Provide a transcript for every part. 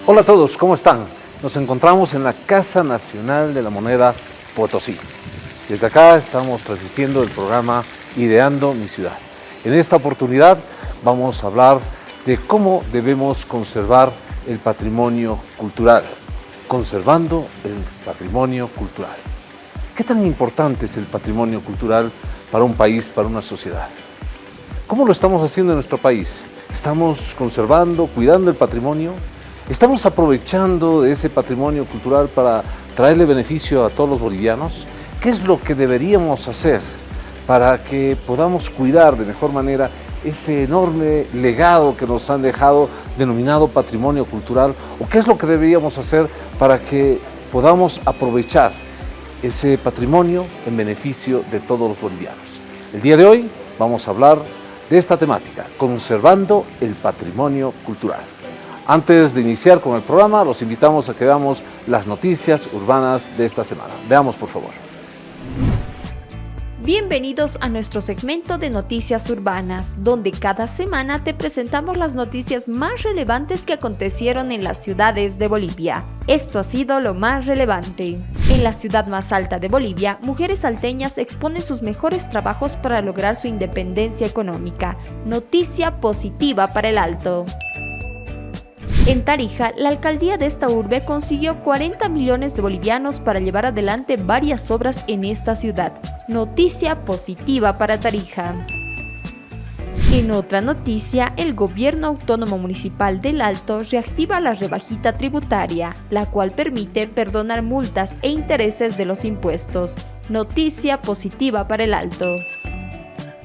Hola a todos, ¿cómo están? Nos encontramos en la Casa Nacional de la Moneda Potosí. Desde acá estamos transmitiendo el programa Ideando mi Ciudad. En esta oportunidad vamos a hablar de cómo debemos conservar el patrimonio cultural. Conservando el patrimonio cultural. ¿Qué tan importante es el patrimonio cultural para un país, para una sociedad? ¿Cómo lo estamos haciendo en nuestro país? ¿Estamos conservando, cuidando el patrimonio? ¿Estamos aprovechando ese patrimonio cultural para traerle beneficio a todos los bolivianos? ¿Qué es lo que deberíamos hacer para que podamos cuidar de mejor manera ese enorme legado que nos han dejado denominado patrimonio cultural? ¿O qué es lo que deberíamos hacer para que podamos aprovechar ese patrimonio en beneficio de todos los bolivianos? El día de hoy vamos a hablar de esta temática, conservando el patrimonio cultural. Antes de iniciar con el programa, los invitamos a que veamos las noticias urbanas de esta semana. Veamos, por favor. Bienvenidos a nuestro segmento de noticias urbanas, donde cada semana te presentamos las noticias más relevantes que acontecieron en las ciudades de Bolivia. Esto ha sido lo más relevante. En la ciudad más alta de Bolivia, mujeres salteñas exponen sus mejores trabajos para lograr su independencia económica. Noticia positiva para el Alto. En Tarija, la alcaldía de esta urbe consiguió 40 millones de bolivianos para llevar adelante varias obras en esta ciudad. Noticia positiva para Tarija. En otra noticia, el Gobierno Autónomo Municipal del Alto reactiva la rebajita tributaria, la cual permite perdonar multas e intereses de los impuestos. Noticia positiva para el Alto.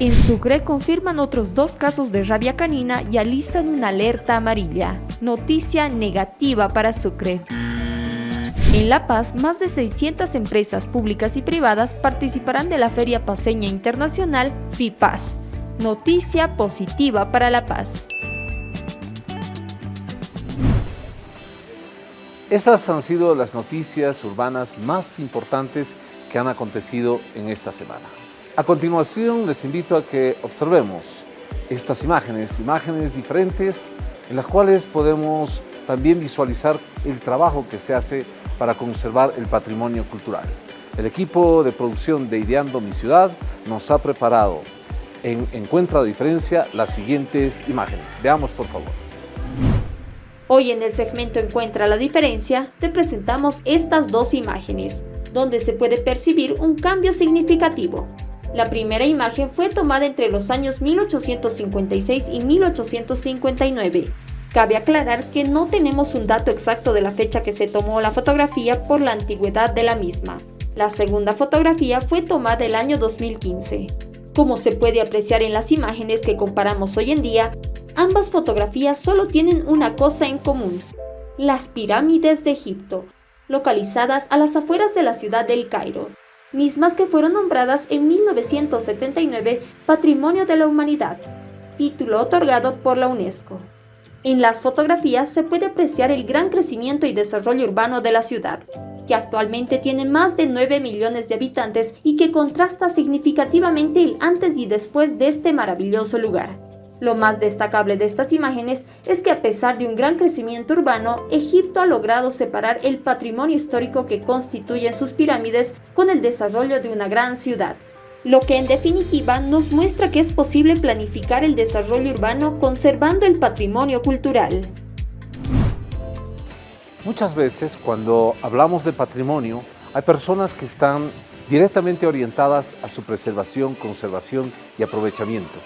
En Sucre confirman otros 2 casos de rabia canina y alistan una alerta amarilla. Noticia negativa para Sucre. En La Paz, más de 600 empresas públicas y privadas participarán de la Feria Paceña Internacional FIPAS. Noticia positiva para La Paz. Esas han sido las noticias urbanas más importantes que han acontecido en esta semana. A continuación, les invito a que observemos estas imágenes diferentes en las cuales podemos también visualizar el trabajo que se hace para conservar el patrimonio cultural. El equipo de producción de Ideando mi Ciudad nos ha preparado en Encuentra la Diferencia las siguientes imágenes. Veamos, por favor. Hoy en el segmento Encuentra la Diferencia te presentamos estas 2 imágenes, donde se puede percibir un cambio significativo. La primera imagen fue tomada entre los años 1856 y 1859. Cabe aclarar que no tenemos un dato exacto de la fecha que se tomó la fotografía por la antigüedad de la misma. La segunda fotografía fue tomada el año 2015. Como se puede apreciar en las imágenes que comparamos hoy en día, ambas fotografías solo tienen una cosa en común: las pirámides de Egipto, localizadas a las afueras de la ciudad de El Cairo, mismas que fueron nombradas en 1979 Patrimonio de la Humanidad, título otorgado por la UNESCO. En las fotografías se puede apreciar el gran crecimiento y desarrollo urbano de la ciudad, que actualmente tiene más de 9 millones de habitantes y que contrasta significativamente el antes y después de este maravilloso lugar. Lo más destacable de estas imágenes es que a pesar de un gran crecimiento urbano, Egipto ha logrado separar el patrimonio histórico que constituyen sus pirámides con el desarrollo de una gran ciudad, lo que en definitiva nos muestra que es posible planificar el desarrollo urbano conservando el patrimonio cultural. Muchas veces cuando hablamos de patrimonio, hay personas que están directamente orientadas a su preservación, conservación y aprovechamiento.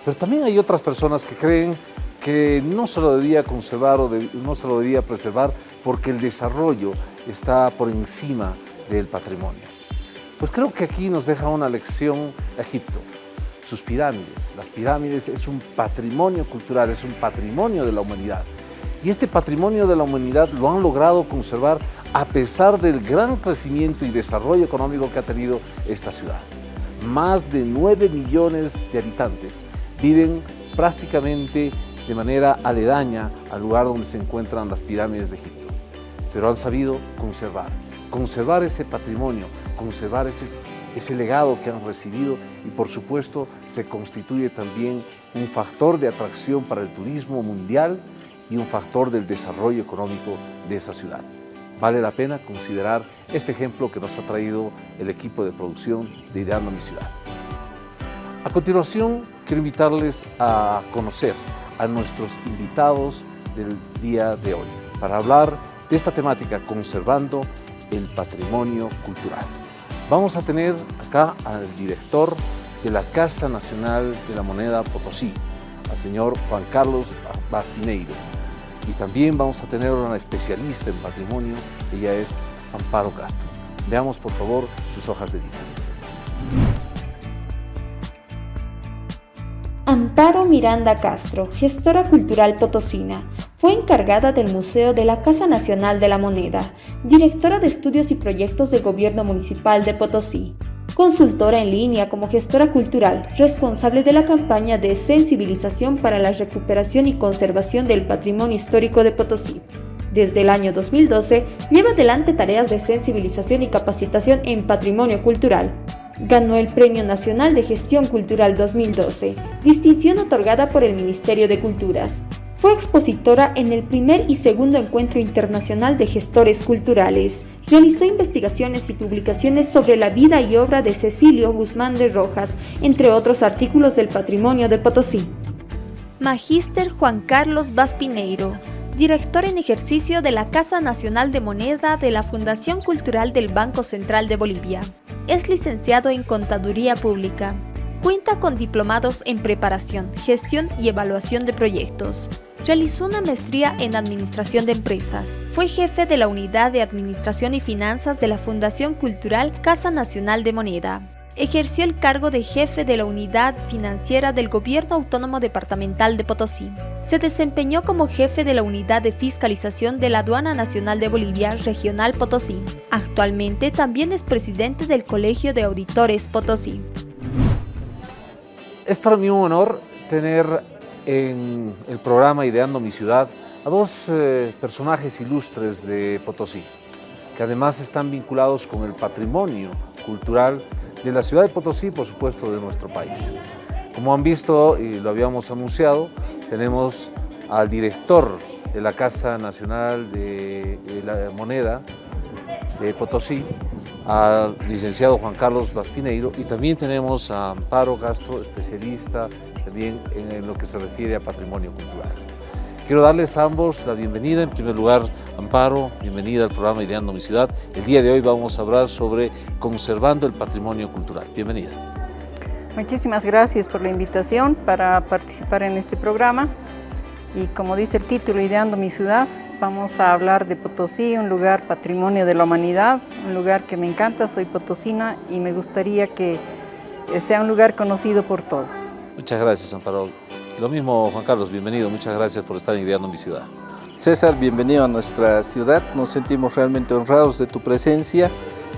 Pero también hay otras personas que creen que no se lo debía conservar o no se lo debía preservar porque el desarrollo está por encima del patrimonio. Pues creo que aquí nos deja una lección Egipto. Sus pirámides, las pirámides es un patrimonio cultural, es un patrimonio de la humanidad. Y este patrimonio de la humanidad lo han logrado conservar a pesar del gran crecimiento y desarrollo económico que ha tenido esta ciudad. Más de 9 millones de habitantes viven prácticamente de manera aledaña al lugar donde se encuentran las pirámides de Egipto. Pero han sabido conservar ese patrimonio, conservar ese legado que han recibido y por supuesto se constituye también un factor de atracción para el turismo mundial y un factor del desarrollo económico de esa ciudad. Vale la pena considerar este ejemplo que nos ha traído el equipo de producción de Ideando mi Ciudad. A continuación, quiero invitarles a conocer a nuestros invitados del día de hoy para hablar de esta temática, conservando el patrimonio cultural. Vamos a tener acá al director de la Casa Nacional de la Moneda Potosí, al señor Juan Carlos Baspineiro. Y también vamos a tener una especialista en patrimonio, ella es Amparo Castro. Veamos por favor sus hojas de vida. Amparo Miranda Castro, gestora cultural potosina, fue encargada del Museo de la Casa Nacional de la Moneda, directora de Estudios y Proyectos del Gobierno Municipal de Potosí, consultora en línea como gestora cultural, responsable de la campaña de sensibilización para la recuperación y conservación del patrimonio histórico de Potosí. Desde el año 2012, lleva adelante tareas de sensibilización y capacitación en patrimonio cultural. Ganó el Premio Nacional de Gestión Cultural 2012, distinción otorgada por el Ministerio de Culturas. Fue expositora en el primer y segundo Encuentro Internacional de Gestores Culturales. Realizó investigaciones y publicaciones sobre la vida y obra de Cecilio Guzmán de Rojas, entre otros artículos del patrimonio de Potosí. Magíster Juan Carlos Baspineiro, director en ejercicio de la Casa Nacional de Moneda de la Fundación Cultural del Banco Central de Bolivia. Es licenciado en Contaduría Pública. Cuenta con diplomados en preparación, gestión y evaluación de proyectos. Realizó una maestría en Administración de Empresas. Fue jefe de la Unidad de Administración y Finanzas de la Fundación Cultural Casa Nacional de Moneda. Ejerció el cargo de jefe de la Unidad Financiera del Gobierno Autónomo Departamental de Potosí. Se desempeñó como jefe de la Unidad de Fiscalización de la Aduana Nacional de Bolivia Regional Potosí. Actualmente también es presidente del Colegio de Auditores Potosí. Es para mí un honor tener en el programa Ideando mi Ciudad a dos personajes ilustres de Potosí, que además están vinculados con el patrimonio cultural de la ciudad de Potosí y por supuesto de nuestro país. Como han visto y lo habíamos anunciado, tenemos al director de la Casa Nacional de la Moneda de Potosí, al licenciado Juan Carlos Baspineiro, y también tenemos a Amparo Castro, especialista también en lo que se refiere a patrimonio cultural. Quiero darles a ambos la bienvenida. En primer lugar, Amparo, bienvenida al programa Ideando mi Ciudad. El día de hoy vamos a hablar sobre conservando el patrimonio cultural. Bienvenida. Muchísimas gracias por la invitación para participar en este programa. Y como dice el título, Ideando mi Ciudad, vamos a hablar de Potosí, un lugar patrimonio de la humanidad, un lugar que me encanta, soy potosina y me gustaría que sea un lugar conocido por todos. Muchas gracias, Amparo. Lo mismo, Juan Carlos, bienvenido. Muchas gracias por estar Ideando mi Ciudad. César, bienvenido a nuestra ciudad. Nos sentimos realmente honrados de tu presencia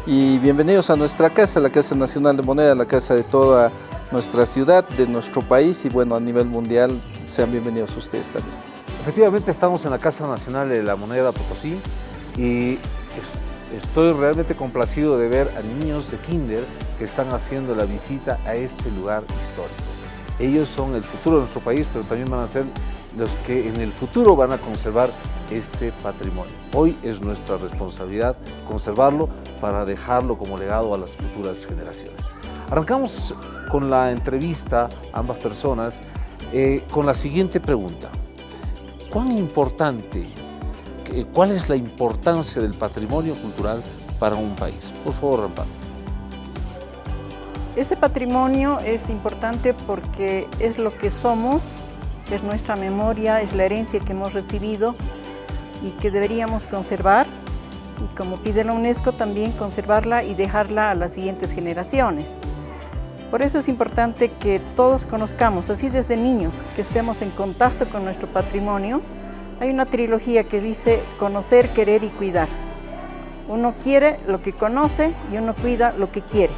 y bienvenidos a nuestra casa, la Casa Nacional de Moneda, la casa de toda nuestra ciudad, de nuestro país y bueno, a nivel mundial, sean bienvenidos ustedes también. Efectivamente, estamos en la Casa Nacional de la Moneda Potosí y estoy realmente complacido de ver a niños de kinder que están haciendo la visita a este lugar histórico. Ellos son el futuro de nuestro país, pero también van a ser los que en el futuro van a conservar este patrimonio. Hoy es nuestra responsabilidad conservarlo para dejarlo como legado a las futuras generaciones. Arrancamos con la entrevista a ambas personas con la siguiente pregunta. ¿Cuál es la importancia del patrimonio cultural para un país? Por favor, Amparo. Ese patrimonio es importante porque es lo que somos, es nuestra memoria, es la herencia que hemos recibido y que deberíamos conservar y como pide la UNESCO también conservarla y dejarla a las siguientes generaciones. Por eso es importante que todos conozcamos, así desde niños, que estemos en contacto con nuestro patrimonio Hay una trilogía que dice conocer, querer y cuidar. Uno quiere lo que conoce y uno cuida lo que quiere.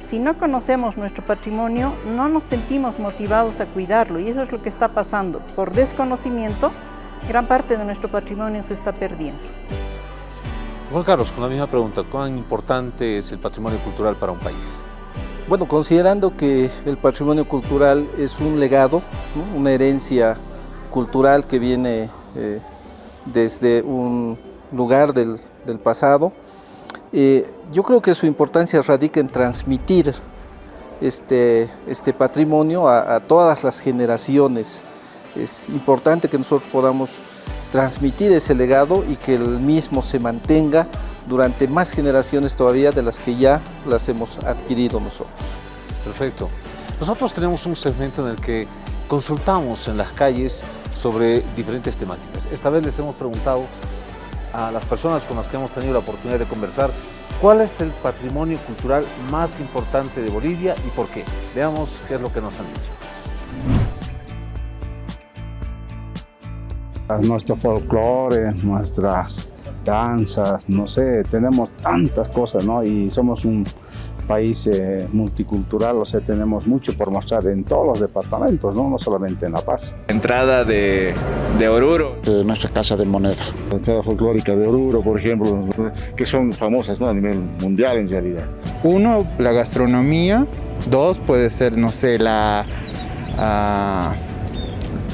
Si no conocemos nuestro patrimonio, no nos sentimos motivados a cuidarlo, y eso es lo que está pasando. Por desconocimiento, gran parte de nuestro patrimonio se está perdiendo. Juan Carlos, con la misma pregunta, ¿cuán importante es el patrimonio cultural para un país? Bueno, considerando que el patrimonio cultural es un legado, ¿no? Una herencia cultural que viene desde un lugar del pasado, yo creo que su importancia radica en transmitir este patrimonio a todas las generaciones. Es importante que nosotros podamos transmitir ese legado y que el mismo se mantenga durante más generaciones todavía de las que ya las hemos adquirido nosotros. Perfecto. Nosotros tenemos un segmento en el que consultamos en las calles sobre diferentes temáticas. Esta vez les hemos preguntado a las personas con las que hemos tenido la oportunidad de conversar cuál es el patrimonio cultural más importante de Bolivia y por qué. Veamos qué es lo que nos han dicho. Nuestro folclore, nuestras danzas, no sé, tenemos tantas cosas, ¿no? Y somos un país multicultural, o sea, tenemos mucho por mostrar en todos los departamentos, ¿no? No solamente en La Paz. Entrada de Oruro. Nuestra casa de moneda. La entrada folclórica de Oruro, por ejemplo, que son famosas, ¿no? A nivel mundial en realidad. 1, la gastronomía. 2, puede ser, no sé,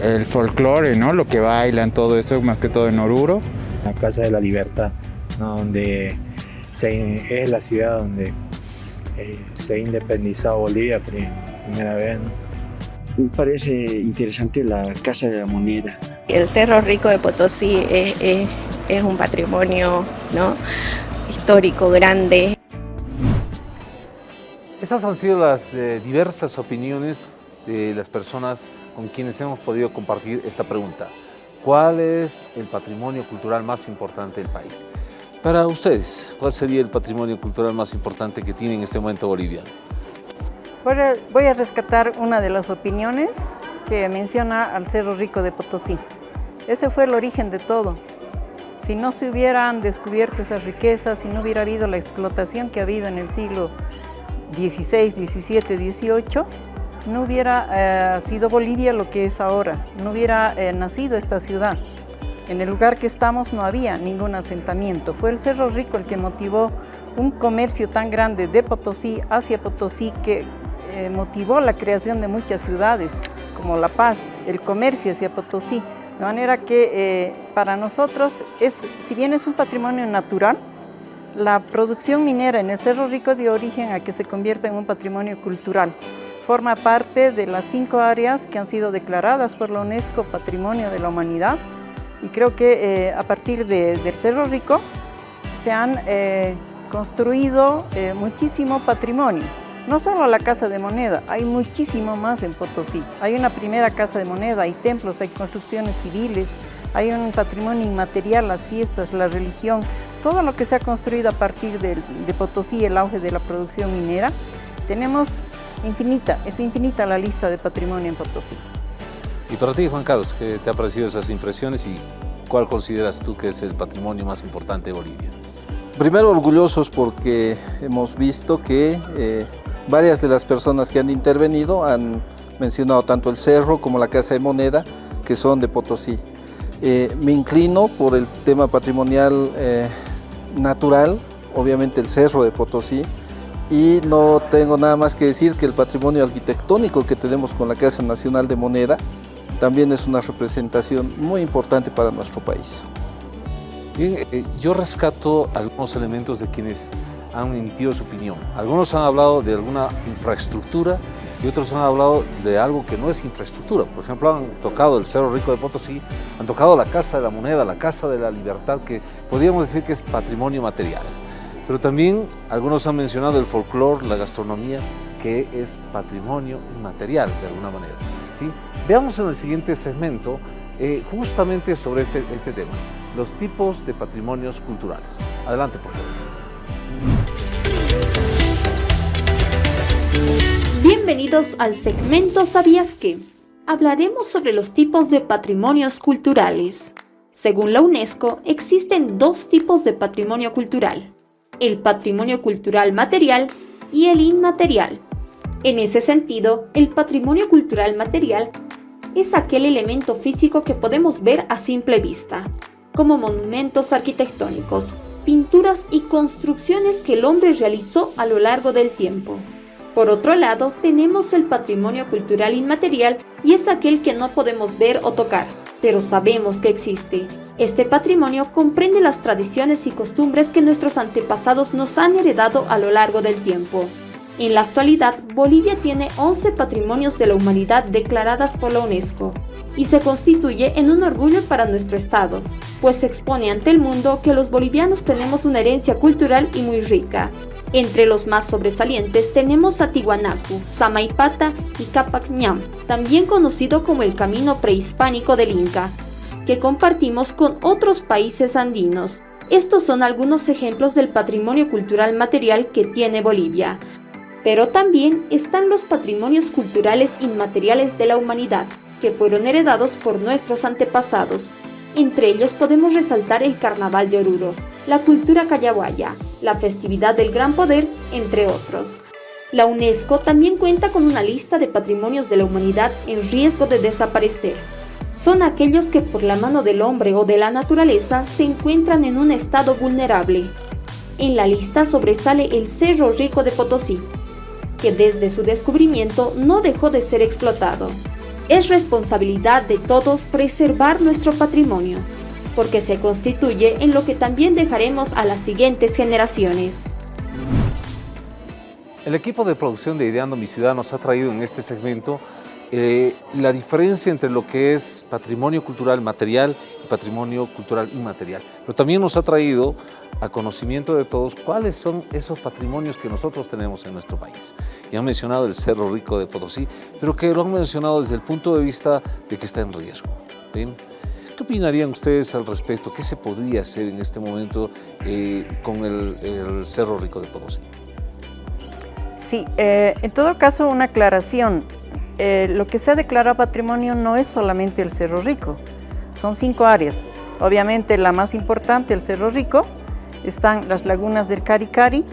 el folclore, ¿no? Lo que bailan, todo eso, más que todo en Oruro. La Casa de la Libertad, ¿no? Donde es la ciudad donde se ha independizado Bolivia primera vez, ¿no? Me parece interesante la Casa de la Moneda. El Cerro Rico de Potosí es un patrimonio, ¿no? Histórico, grande. Esas han sido las diversas opiniones de las personas con quienes hemos podido compartir esta pregunta. ¿Cuál es el patrimonio cultural más importante del país? Para ustedes, ¿cuál sería el patrimonio cultural más importante que tiene en este momento Bolivia? Voy a rescatar una de las opiniones que menciona al Cerro Rico de Potosí. Ese fue el origen de todo. Si no se hubieran descubierto esas riquezas, si no hubiera habido la explotación que ha habido en el siglo XVI, XVII, XVIII, no hubiera sido Bolivia lo que es ahora, no hubiera nacido esta ciudad. En el lugar que estamos no había ningún asentamiento. Fue el Cerro Rico el que motivó un comercio tan grande de Potosí hacia Potosí que motivó la creación de muchas ciudades, como La Paz, el comercio hacia Potosí. De manera que para nosotros, si bien es un patrimonio natural, la producción minera en el Cerro Rico dio origen a que se convierta en un patrimonio cultural. Forma parte de las 5 áreas que han sido declaradas por la UNESCO Patrimonio de la Humanidad, y creo que a partir del Cerro Rico se han construido muchísimo patrimonio. No solo la Casa de Moneda, hay muchísimo más en Potosí. Hay una primera Casa de Moneda, hay templos, hay construcciones civiles, hay un patrimonio inmaterial, las fiestas, la religión, todo lo que se ha construido a partir de Potosí, el auge de la producción minera. Tenemos es infinita la lista de patrimonio en Potosí. Y para ti, Juan Carlos, ¿qué te han parecido esas impresiones y cuál consideras tú que es el patrimonio más importante de Bolivia? Primero, orgullosos porque hemos visto que varias de las personas que han intervenido han mencionado tanto el cerro como la Casa de Moneda, que son de Potosí. Me inclino por el tema patrimonial natural, obviamente el Cerro de Potosí, y no tengo nada más que decir que el patrimonio arquitectónico que tenemos con la Casa Nacional de Moneda también es una representación muy importante para nuestro país. Bien, yo rescato algunos elementos de quienes han emitido su opinión. Algunos han hablado de alguna infraestructura y otros han hablado de algo que no es infraestructura. Por ejemplo, han tocado el Cerro Rico de Potosí, han tocado la Casa de la Moneda, la Casa de la Libertad, que podríamos decir que es patrimonio material. Pero también algunos han mencionado el folclore, la gastronomía, que es patrimonio inmaterial de alguna manera, ¿sí? Veamos en el siguiente segmento justamente sobre este tema, los tipos de patrimonios culturales. Adelante, por favor. Bienvenidos al segmento ¿Sabías qué? Hablaremos sobre los tipos de patrimonios culturales. Según la UNESCO, existen dos tipos de patrimonio cultural: el patrimonio cultural material y el inmaterial. En ese sentido, el patrimonio cultural material es aquel elemento físico que podemos ver a simple vista, como monumentos arquitectónicos, pinturas y construcciones que el hombre realizó a lo largo del tiempo. Por otro lado, tenemos el patrimonio cultural inmaterial, y es aquel que no podemos ver o tocar, pero sabemos que existe. Este patrimonio comprende las tradiciones y costumbres que nuestros antepasados nos han heredado a lo largo del tiempo. En la actualidad, Bolivia tiene 11 patrimonios de la humanidad declaradas por la UNESCO, y se constituye en un orgullo para nuestro estado, pues expone ante el mundo que los bolivianos tenemos una herencia cultural y muy rica. Entre los más sobresalientes tenemos a Tiwanaku, Samaipata y Capac Ñam, también conocido como el camino prehispánico del Inca, que compartimos con otros países andinos. Estos son algunos ejemplos del patrimonio cultural material que tiene Bolivia. Pero también están los patrimonios culturales inmateriales de la humanidad, que fueron heredados por nuestros antepasados. Entre ellos podemos resaltar el Carnaval de Oruro, la cultura callahuaya, la festividad del Gran Poder, entre otros. La UNESCO también cuenta con una lista de patrimonios de la humanidad en riesgo de desaparecer. Son aquellos que por la mano del hombre o de la naturaleza se encuentran en un estado vulnerable. En la lista sobresale el Cerro Rico de Potosí, que desde su descubrimiento no dejó de ser explotado. Es responsabilidad de todos preservar nuestro patrimonio, porque se constituye en lo que también dejaremos a las siguientes generaciones. El equipo de producción de Ideando mi Ciudad nos ha traído en este segmento la diferencia entre lo que es patrimonio cultural material y patrimonio cultural inmaterial. Pero también nos ha traído a conocimiento de todos cuáles son esos patrimonios que nosotros tenemos en nuestro país. Ya han mencionado el Cerro Rico de Potosí, pero que lo han mencionado desde el punto de vista de que está en riesgo. ¿Bien? ¿Qué opinarían ustedes al respecto? ¿Qué se podría hacer en este momento con el Cerro Rico de Potosí? Sí, en todo caso una aclaración. Lo que se ha declarado patrimonio no es solamente el Cerro Rico, son 5 áreas. Obviamente la más importante, el Cerro Rico, están las lagunas del Caricari,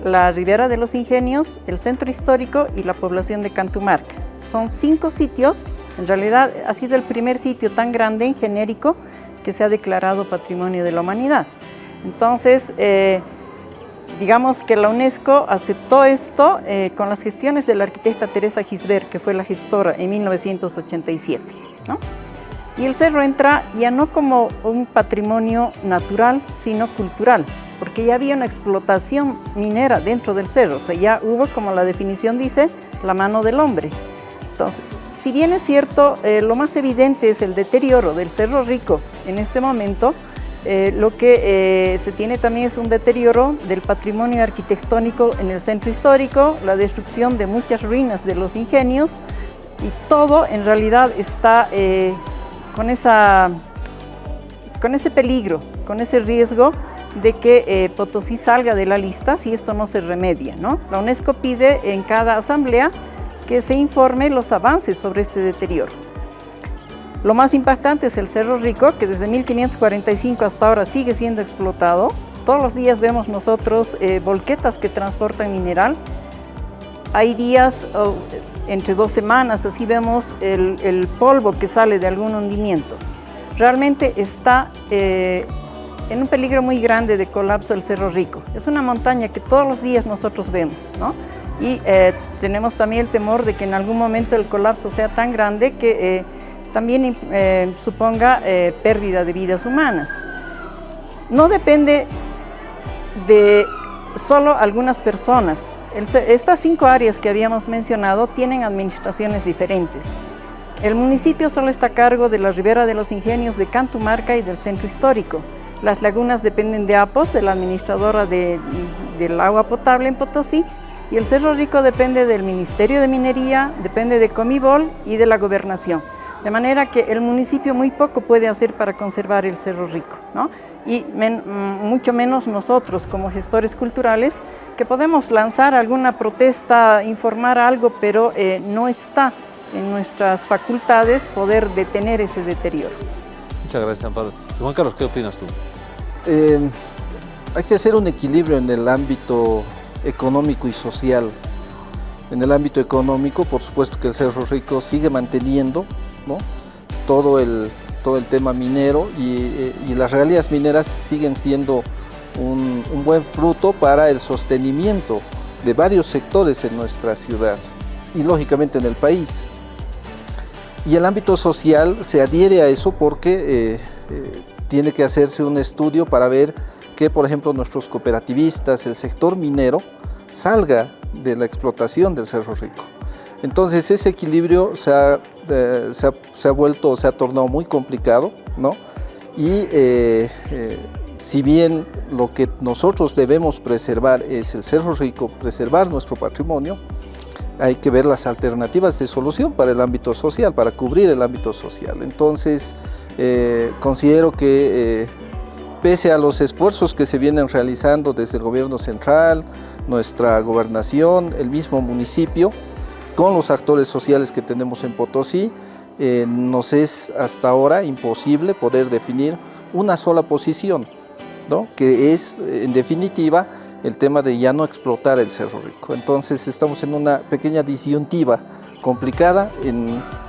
la Ribera de los Ingenios, el Centro Histórico y la población de Cantumarca. Son 5 sitios, en realidad ha sido el primer sitio tan grande en genérico que se ha declarado Patrimonio de la Humanidad. Entonces, digamos que la UNESCO aceptó esto con las gestiones de la arquitecta Teresa Gisbert, que fue la gestora en 1987, ¿no? Y el cerro entra ya no como un patrimonio natural, sino cultural, porque ya había una explotación minera dentro del cerro, o sea, ya hubo, como la definición dice, la mano del hombre. Entonces, si bien es cierto, lo más evidente es el deterioro del Cerro Rico en este momento, lo que se tiene también es un deterioro del patrimonio arquitectónico en el centro histórico, la destrucción de muchas ruinas de los ingenios, y todo en realidad está con ese peligro, con ese riesgo de que Potosí salga de la lista si esto no se remedia, ¿no? La UNESCO pide en cada asamblea que se informe los avances sobre este deterioro. Lo más impactante es el Cerro Rico, que desde 1545 hasta ahora sigue siendo explotado. Todos los días vemos nosotros volquetas que transportan mineral. Hay días, entre 2 semanas, así vemos el polvo que sale de algún hundimiento. Realmente está en un peligro muy grande de colapso el Cerro Rico. Es una montaña que todos los días nosotros vemos, ¿no? Y tenemos también el temor de que en algún momento el colapso sea tan grande que también suponga pérdida de vidas humanas. No depende de solo algunas personas. Estas 5 áreas que habíamos mencionado tienen administraciones diferentes. El municipio solo está a cargo de la Ribera de los Ingenios de Cantumarca y del Centro Histórico. Las lagunas dependen de APOS, de la administradora del agua potable en Potosí, y el Cerro Rico depende del Ministerio de Minería, depende de Comibol y de la Gobernación. De manera que el municipio muy poco puede hacer para conservar el Cerro Rico, ¿no? Y mucho menos nosotros como gestores culturales, que podemos lanzar alguna protesta, informar algo, pero no está en nuestras facultades poder detener ese deterioro. Muchas gracias, Amparo. Juan Carlos, ¿qué opinas tú? Hay que hacer un equilibrio en el ámbito económico y social. En el ámbito económico, por supuesto que el Cerro Rico sigue manteniendo, ¿no?, todo el tema minero y las regalías mineras siguen siendo un buen fruto para el sostenimiento de varios sectores en nuestra ciudad y lógicamente en el país. Y el ámbito social se adhiere a eso porque tiene que hacerse un estudio para ver que, por ejemplo, nuestros cooperativistas, el sector minero, salga de la explotación del Cerro Rico. Entonces ese equilibrio se ha tornado muy complicado, ¿no? Y si bien lo que nosotros debemos preservar es el Cerro Rico, preservar nuestro patrimonio, hay que ver las alternativas de solución para el ámbito social, para cubrir el ámbito social. Entonces considero que pese a los esfuerzos que se vienen realizando desde el gobierno central, nuestra gobernación, el mismo municipio, con los actores sociales que tenemos en Potosí, nos es hasta ahora imposible poder definir una sola posición, ¿no?, que es en definitiva el tema de ya no explotar el Cerro Rico. Entonces estamos en una pequeña disyuntiva complicada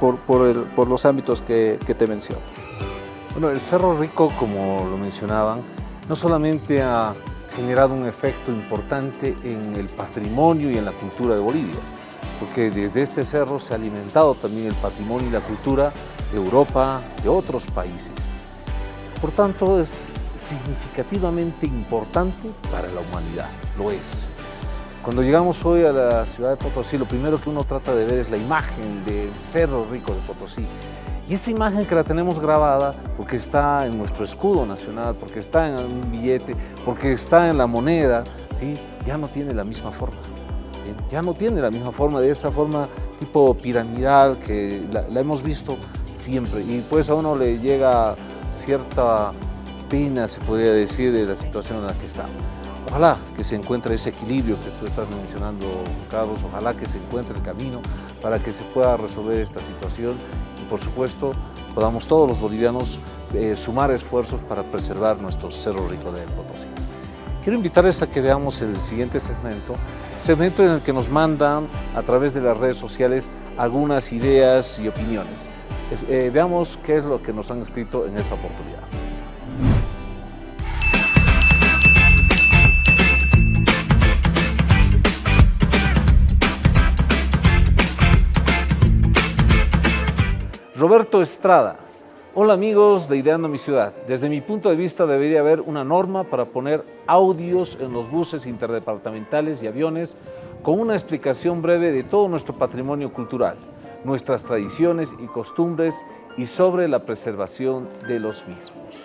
por los ámbitos que te menciono. Bueno, el Cerro Rico, como lo mencionaban, no solamente ha generado un efecto importante en el patrimonio y en la cultura de Bolivia, porque desde este cerro se ha alimentado también el patrimonio y la cultura de Europa, de otros países. Por tanto, es significativamente importante para la humanidad, lo es. Cuando llegamos hoy a la ciudad de Potosí, lo primero que uno trata de ver es la imagen del Cerro Rico de Potosí. Y esa imagen que la tenemos grabada porque está en nuestro escudo nacional, porque está en un billete, porque está en la moneda, ¿sí?, ya no tiene la misma forma. Ya no tiene la misma forma, de esa forma tipo piramidal que la hemos visto siempre. Y pues a uno le llega cierta pena, se podría decir, de la situación en la que está. Ojalá que se encuentre ese equilibrio que tú estás mencionando, Carlos, ojalá que se encuentre el camino para que se pueda resolver esta situación y, por supuesto, podamos todos los bolivianos sumar esfuerzos para preservar nuestro Cerro Rico de Potosí. Quiero invitarles a que veamos el siguiente segmento en el que nos mandan a través de las redes sociales algunas ideas y opiniones. Veamos qué es lo que nos han escrito en esta oportunidad. Roberto Estrada. Hola amigos de Ideando mi Ciudad. Desde mi punto de vista debería haber una norma para poner audios en los buses interdepartamentales y aviones con una explicación breve de todo nuestro patrimonio cultural, nuestras tradiciones y costumbres y sobre la preservación de los mismos.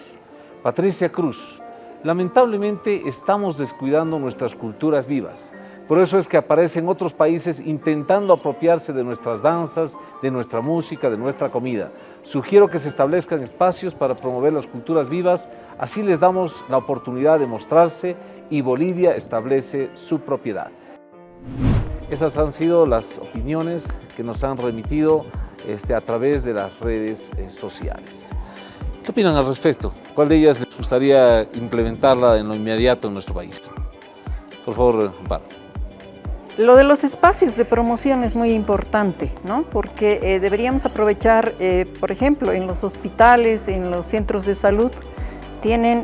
Patricia Cruz. Lamentablemente estamos descuidando nuestras culturas vivas. Por eso es que aparecen otros países intentando apropiarse de nuestras danzas, de nuestra música, de nuestra comida. Sugiero que se establezcan espacios para promover las culturas vivas, así les damos la oportunidad de mostrarse y Bolivia establece su propiedad. Esas han sido las opiniones que nos han remitido a través de las redes sociales. ¿Qué opinan al respecto? ¿Cuál de ellas les gustaría implementarla en lo inmediato en nuestro país? Por favor, Amparo. Lo de los espacios de promoción es muy importante, ¿no? Porque deberíamos aprovechar, por ejemplo, en los hospitales, en los centros de salud, tienen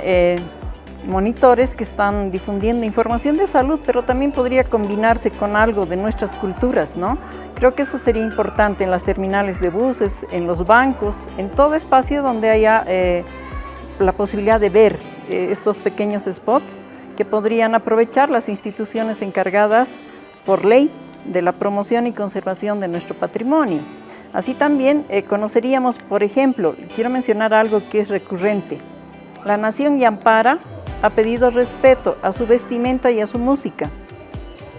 monitores que están difundiendo información de salud, pero también podría combinarse con algo de nuestras culturas, ¿no? Creo que eso sería importante en las terminales de buses, en los bancos, en todo espacio donde haya la posibilidad de ver estos pequeños spots que podrían aprovechar las instituciones encargadas por ley de la promoción y conservación de nuestro patrimonio. Así también conoceríamos, por ejemplo, quiero mencionar algo que es recurrente. La Nación Yampara ha pedido respeto a su vestimenta y a su música,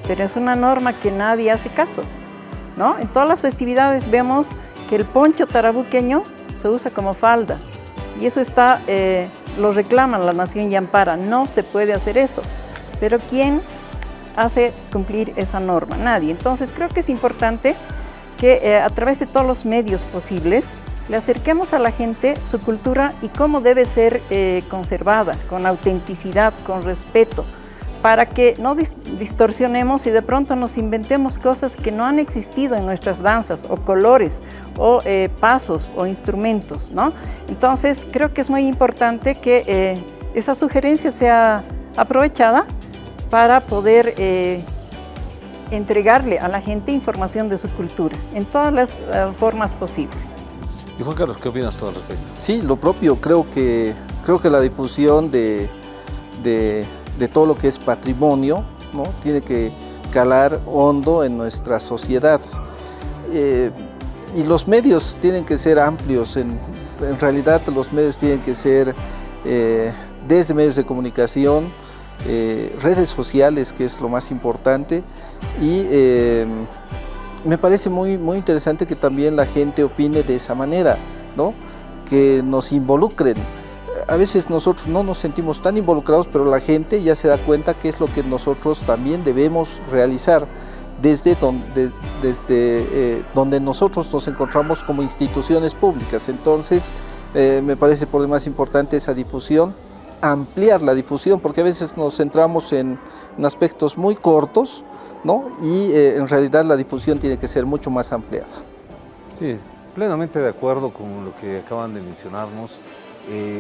pero es una norma que nadie hace caso, ¿no? En todas las festividades vemos que el poncho tarabuqueño se usa como falda y eso lo reclama la Nación Yampara, no se puede hacer eso, pero ¿quién hace cumplir esa norma? Nadie. Entonces creo que es importante que a través de todos los medios posibles le acerquemos a la gente su cultura y cómo debe ser conservada, con autenticidad, con respeto, para que no distorsionemos y de pronto nos inventemos cosas que no han existido en nuestras danzas, o colores, o pasos, o instrumentos, ¿no? Entonces, creo que es muy importante que esa sugerencia sea aprovechada para poder entregarle a la gente información de su cultura, en todas las formas posibles. Y Juan Carlos, ¿qué opinas tú al respecto? Sí, lo propio, creo que la difusión de todo lo que es patrimonio, ¿no? Tiene que calar hondo en nuestra sociedad. Y los medios tienen que ser amplios, en realidad los medios tienen que ser desde medios de comunicación, redes sociales, que es lo más importante, y me parece muy interesante que también la gente opine de esa manera, ¿no? Que nos involucren. A veces nosotros no nos sentimos tan involucrados, pero la gente ya se da cuenta que es lo que nosotros también debemos realizar desde donde nosotros nos encontramos como instituciones públicas. Entonces, me parece por demás importante esa difusión, ampliar la difusión, porque a veces nos centramos en aspectos muy cortos, ¿no? Y en realidad la difusión tiene que ser mucho más ampliada. Sí, plenamente de acuerdo con lo que acaban de mencionarnos.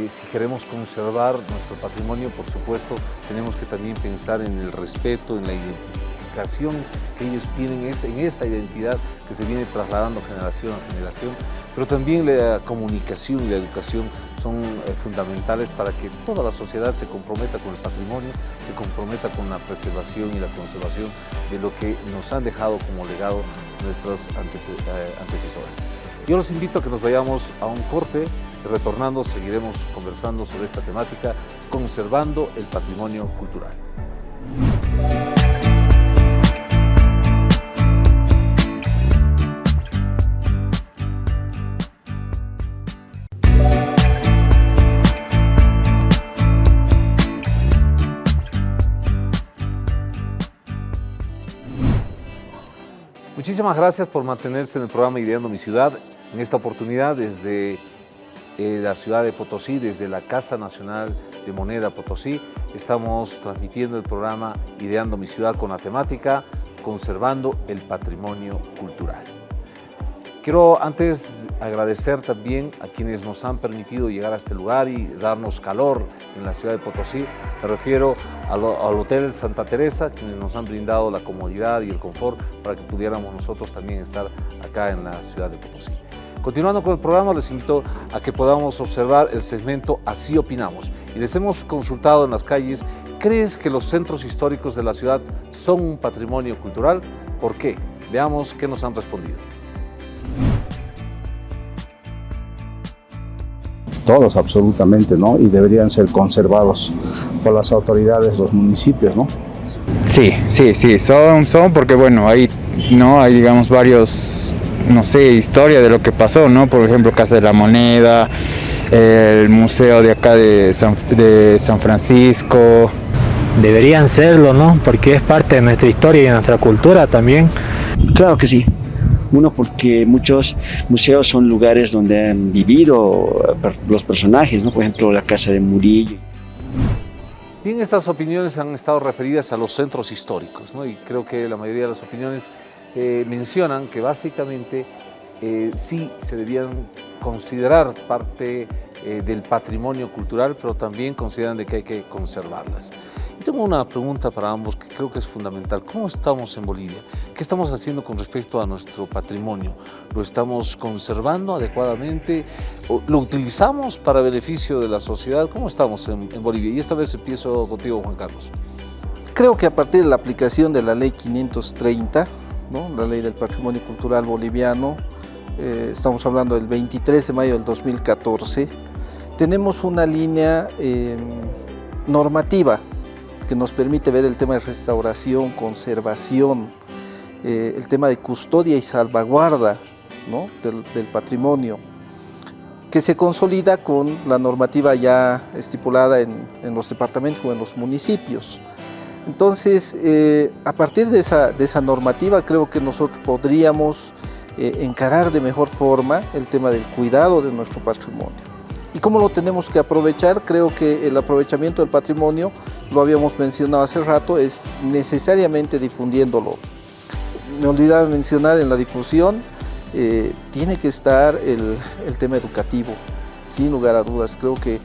Si queremos conservar nuestro patrimonio, por supuesto, tenemos que también pensar en el respeto, en la identificación que ellos tienen, en esa identidad que se viene trasladando generación a generación, pero también la comunicación y la educación son fundamentales para que toda la sociedad se comprometa con el patrimonio, se comprometa con la preservación y la conservación de lo que nos han dejado como legado nuestros antecesores. Yo los invito a que nos vayamos a un corte y retornando seguiremos conversando sobre esta temática, conservando el patrimonio cultural. Muchísimas gracias por mantenerse en el programa Ideando mi Ciudad. En esta oportunidad desde la ciudad de Potosí, desde la Casa Nacional de Moneda Potosí, estamos transmitiendo el programa Ideando mi Ciudad con la temática Conservando el Patrimonio Cultural. Quiero antes agradecer también a quienes nos han permitido llegar a este lugar y darnos calor en la ciudad de Potosí. Me refiero al Hotel Santa Teresa, quienes nos han brindado la comodidad y el confort para que pudiéramos nosotros también estar acá en la ciudad de Potosí. Continuando con el programa, les invito a que podamos observar el segmento Así Opinamos. Y les hemos consultado en las calles, ¿crees que los centros históricos de la ciudad son un patrimonio cultural? ¿Por qué? Veamos qué nos han respondido. Todos absolutamente, ¿no? Y deberían ser conservados por las autoridades, los municipios, ¿no? Sí, son porque bueno, hay digamos varios, no sé, historia de lo que pasó, ¿no? Por ejemplo, Casa de la Moneda, el museo de acá de San Francisco. Deberían serlo, ¿no? Porque es parte de nuestra historia y de nuestra cultura también. Claro que sí. Uno, porque muchos museos son lugares donde han vivido los personajes, ¿no? Por ejemplo, la Casa de Murillo. Bien, estas opiniones han estado referidas a los centros históricos, ¿no? Y creo que la mayoría de las opiniones mencionan que básicamente sí se debían considerar parte del patrimonio cultural, pero también consideran de que hay que conservarlas. Y tengo una pregunta para ambos que creo que es fundamental. ¿Cómo estamos en Bolivia? ¿Qué estamos haciendo con respecto a nuestro patrimonio? ¿Lo estamos conservando adecuadamente? ¿Lo utilizamos para beneficio de la sociedad? ¿Cómo estamos en Bolivia? Y esta vez empiezo contigo, Juan Carlos. Creo que a partir de la aplicación de la Ley 530, ¿no? La Ley del Patrimonio Cultural Boliviano, estamos hablando del 23 de mayo del 2014, tenemos una línea normativa que nos permite ver el tema de restauración, conservación, el tema de custodia y salvaguarda, ¿no? del patrimonio, que se consolida con la normativa ya estipulada en los departamentos o en los municipios. Entonces, a partir de esa normativa, creo que nosotros podríamos encarar de mejor forma el tema del cuidado de nuestro patrimonio. ¿Y cómo lo tenemos que aprovechar? Creo que el aprovechamiento del patrimonio, lo habíamos mencionado hace rato, es necesariamente difundiéndolo. Me olvidaba mencionar en la difusión, tiene que estar el tema educativo, sin lugar a dudas. Creo que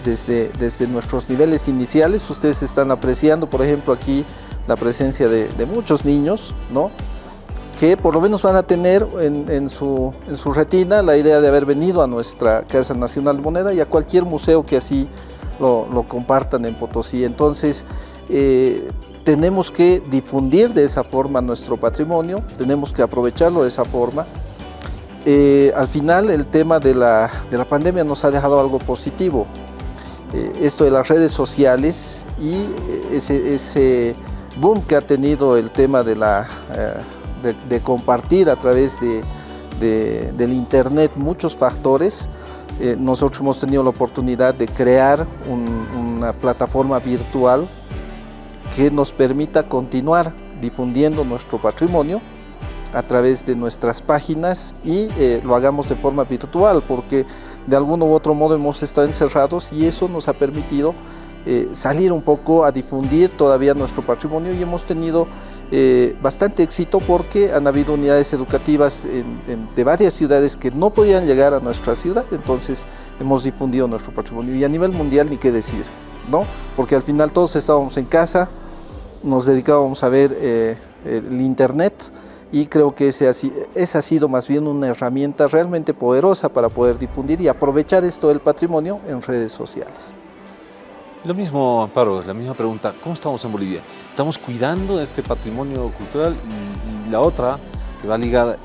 desde nuestros niveles iniciales, ustedes están apreciando, por ejemplo, aquí la presencia de muchos niños, ¿no?, que por lo menos van a tener en su retina la idea de haber venido a nuestra Casa Nacional de Moneda y a cualquier museo que así lo compartan en Potosí. Entonces, tenemos que difundir de esa forma nuestro patrimonio, tenemos que aprovecharlo de esa forma. Al final, el tema de la pandemia nos ha dejado algo positivo. Esto de las redes sociales y ese boom que ha tenido el tema de compartir a través del internet muchos factores. Nosotros hemos tenido la oportunidad de crear una plataforma virtual que nos permita continuar difundiendo nuestro patrimonio a través de nuestras páginas y lo hagamos de forma virtual, porque de algún u otro modo hemos estado encerrados y eso nos ha permitido salir un poco a difundir todavía nuestro patrimonio, y hemos tenido bastante éxito porque han habido unidades educativas de varias ciudades que no podían llegar a nuestra ciudad. Entonces hemos difundido nuestro patrimonio, y a nivel mundial ni qué decir, ¿no? Porque al final todos estábamos en casa, nos dedicábamos a ver el internet, y creo que esa ha sido más bien una herramienta realmente poderosa para poder difundir y aprovechar esto del patrimonio en redes sociales. Lo mismo, Amparo, la misma pregunta, ¿cómo estamos en Bolivia? ¿Estamos cuidando este patrimonio cultural? Y la otra, que va ligada,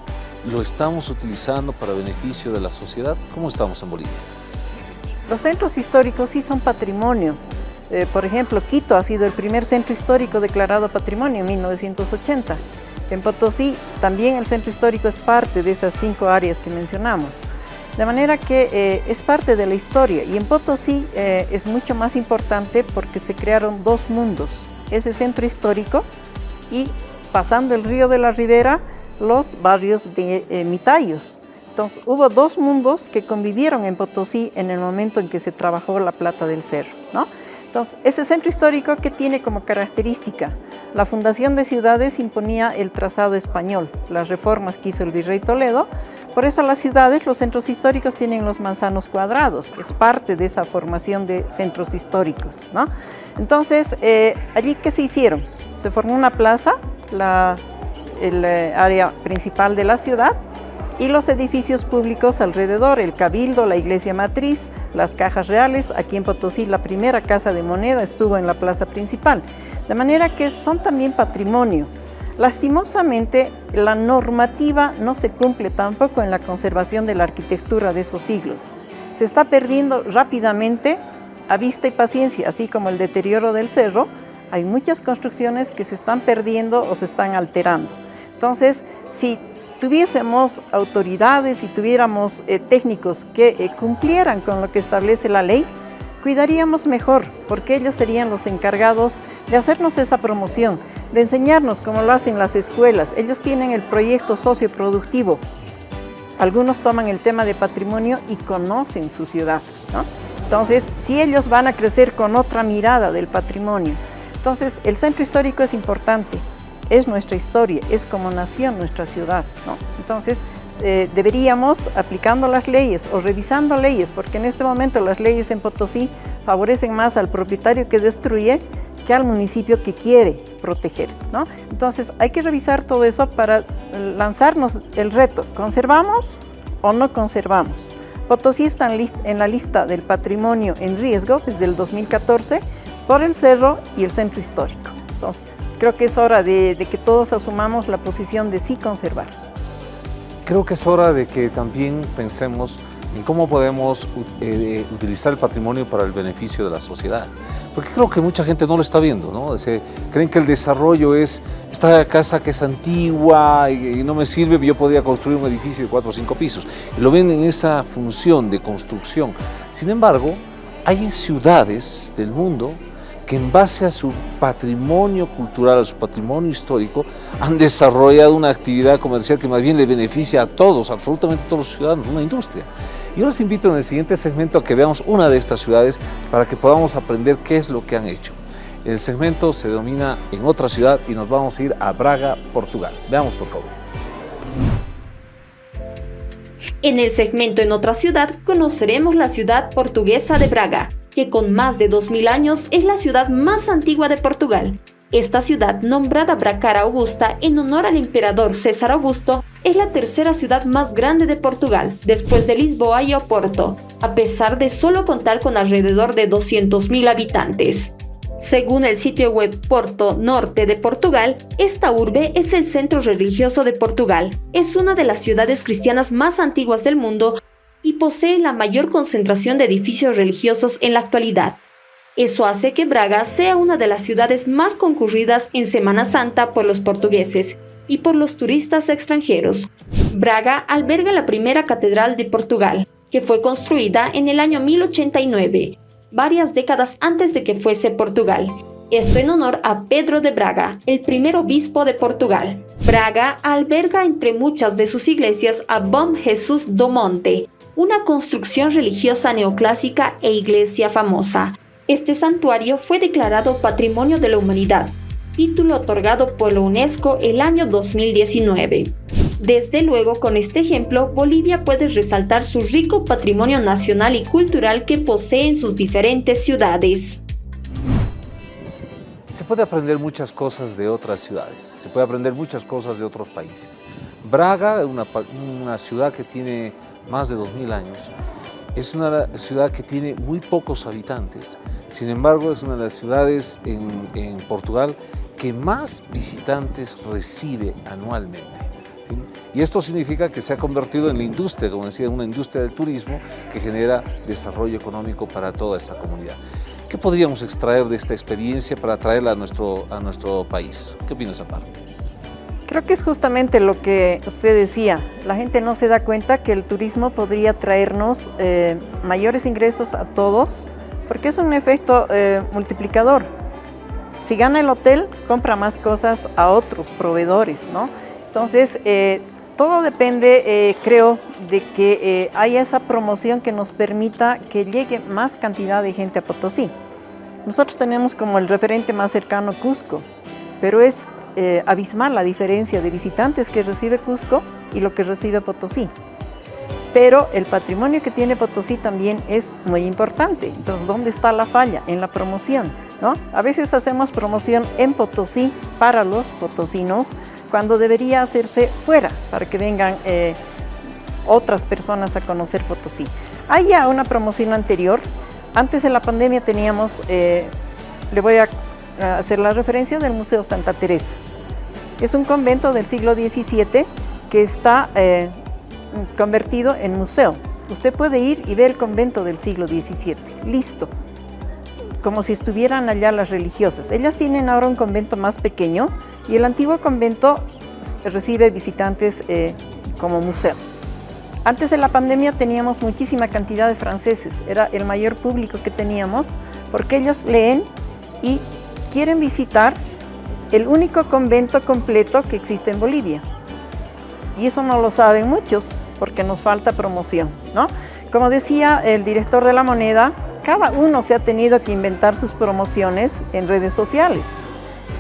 ¿lo estamos utilizando para beneficio de la sociedad? ¿Cómo estamos en Bolivia? Los centros históricos sí son patrimonio. Por ejemplo, Quito ha sido el primer centro histórico declarado patrimonio en 1980. En Potosí también el centro histórico es parte de esas 5 áreas que mencionamos. De manera que es parte de la historia, y en Potosí es mucho más importante porque se crearon 2 mundos, ese centro histórico y, pasando el río de la Ribera, los barrios de Mitayos. Entonces hubo 2 mundos que convivieron en Potosí en el momento en que se trabajó la plata del cerro, ¿no? Entonces, ese centro histórico, que tiene como característica, la fundación de ciudades imponía el trazado español, las reformas que hizo el virrey Toledo. Por eso las ciudades, los centros históricos tienen los manzanos cuadrados, es parte de esa formación de centros históricos, ¿no? Entonces, allí, ¿qué se hicieron? Se formó una plaza, el área principal de la ciudad, y los edificios públicos alrededor, el Cabildo, la Iglesia Matriz, las Cajas Reales. Aquí en Potosí la primera casa de moneda estuvo en la plaza principal, de manera que son también patrimonio. Lastimosamente, la normativa no se cumple tampoco en la conservación de la arquitectura de esos siglos. Se está perdiendo rápidamente, a vista y paciencia, así como el deterioro del cerro. Hay muchas construcciones que se están perdiendo o se están alterando. Entonces, si tuviésemos autoridades y tuviéramos técnicos que cumplieran con lo que establece la ley, cuidaríamos mejor, porque ellos serían los encargados de hacernos esa promoción, de enseñarnos como lo hacen las escuelas. Ellos tienen el proyecto socioproductivo. Algunos toman el tema de patrimonio y conocen su ciudad, ¿no? Entonces, si ellos van a crecer con otra mirada del patrimonio. Entonces, el centro histórico es importante. Es nuestra historia, es como nació nuestra ciudad, ¿no? Entonces, deberíamos, aplicando las leyes o revisando leyes, porque en este momento las leyes en Potosí favorecen más al propietario que destruye que al municipio que quiere proteger, ¿no? Entonces, hay que revisar todo eso para lanzarnos el reto: ¿conservamos o no conservamos? Potosí está en la lista del patrimonio en riesgo desde el 2014 por el cerro y el centro histórico. Entonces, creo que es hora de que todos asumamos la posición de sí conservar. Creo que es hora de que también pensemos en cómo podemos utilizar el patrimonio para el beneficio de la sociedad. Porque creo que mucha gente no lo está viendo, ¿no? Creen que el desarrollo es esta casa que es antigua y no me sirve, yo podría construir un edificio de 4 o 5 pisos. Y lo ven en esa función de construcción. Sin embargo, hay ciudades del mundo que en base a su patrimonio cultural, a su patrimonio histórico, han desarrollado una actividad comercial que más bien le beneficia a todos, absolutamente a todos los ciudadanos, una industria. Yo les invito en el siguiente segmento a que veamos una de estas ciudades para que podamos aprender qué es lo que han hecho. El segmento se denomina En otra ciudad y nos vamos a ir a Braga, Portugal. Veamos, por favor. En el segmento En otra ciudad conoceremos la ciudad portuguesa de Braga, que con más de 2000 años es la ciudad más antigua de Portugal. Esta ciudad, nombrada Bracara Augusta en honor al emperador César Augusto, es la tercera ciudad más grande de Portugal, después de Lisboa y Oporto, a pesar de solo contar con alrededor de 200.000 habitantes. Según el sitio web Porto Norte de Portugal, esta urbe es el centro religioso de Portugal, es una de las ciudades cristianas más antiguas del mundo y posee la mayor concentración de edificios religiosos en la actualidad. Eso hace que Braga sea una de las ciudades más concurridas en Semana Santa por los portugueses y por los turistas extranjeros. Braga alberga la primera catedral de Portugal, que fue construida en el año 1089, varias décadas antes de que fuese Portugal. Esto en honor a Pedro de Braga, el primer obispo de Portugal. Braga alberga entre muchas de sus iglesias a Bom Jesus do Monte, una construcción religiosa neoclásica e iglesia famosa. Este santuario fue declarado Patrimonio de la Humanidad, título otorgado por la UNESCO el año 2019. Desde luego, con este ejemplo, Bolivia puede resaltar su rico patrimonio nacional y cultural que posee en sus diferentes ciudades. Se puede aprender muchas cosas de otras ciudades, se puede aprender muchas cosas de otros países. Braga, una ciudad que tiene más de 2000 años, es una ciudad que tiene muy pocos habitantes. Sin embargo, es una de las ciudades en Portugal que más visitantes recibe anualmente. ¿Sí? Y esto significa que se ha convertido en la industria, como decía, una industria del turismo que genera desarrollo económico para toda esta comunidad. ¿Qué podríamos extraer de esta experiencia para traerla a nuestro país? ¿Qué opinas, Amparo? Creo que es justamente lo que usted decía. La gente no se da cuenta que el turismo podría traernos mayores ingresos a todos, porque es un efecto multiplicador. Si gana el hotel, compra más cosas a otros proveedores, ¿no? Entonces, todo depende, creo, de que haya esa promoción que nos permita que llegue más cantidad de gente a Potosí. Nosotros tenemos como el referente más cercano Cusco, pero es abismal la diferencia de visitantes que recibe Cusco y lo que recibe Potosí. Pero el patrimonio que tiene Potosí también es muy importante. Entonces, ¿dónde está la falla? En la promoción, ¿no? A veces hacemos promoción en Potosí para los potosinos, cuando debería hacerse fuera, para que vengan otras personas a conocer Potosí. Hay ya una promoción anterior. Antes de la pandemia teníamos, le voy a hacer la referencia del Museo Santa Teresa. Es un convento del siglo XVII que está convertido en museo. Usted puede ir y ver el convento del siglo XVII, listo, como si estuvieran allá las religiosas. Ellas tienen ahora un convento más pequeño y el antiguo convento recibe visitantes como museo. Antes de la pandemia teníamos muchísima cantidad de franceses, era el mayor público que teníamos, porque ellos leen y quieren visitar el único convento completo que existe en Bolivia. Y eso no lo saben muchos, porque nos falta promoción, ¿no? Como decía el director de La Moneda, cada uno se ha tenido que inventar sus promociones en redes sociales.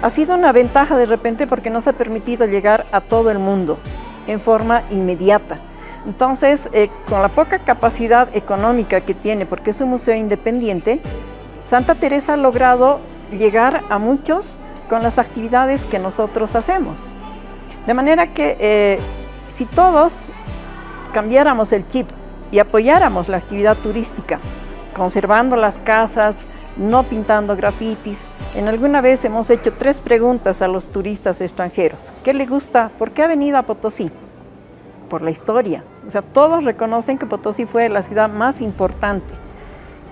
Ha sido una ventaja de repente porque nos ha permitido llegar a todo el mundo en forma inmediata. Entonces, con la poca capacidad económica que tiene, porque es un museo independiente, Santa Teresa ha logrado llegar a muchos con las actividades que nosotros hacemos. De manera que si todos cambiáramos el chip y apoyáramos la actividad turística, conservando las casas, no pintando grafitis. Alguna vez hemos hecho 3 preguntas a los turistas extranjeros. ¿Qué le gusta? ¿Por qué ha venido a Potosí? Por la historia. O sea, todos reconocen que Potosí fue la ciudad más importante.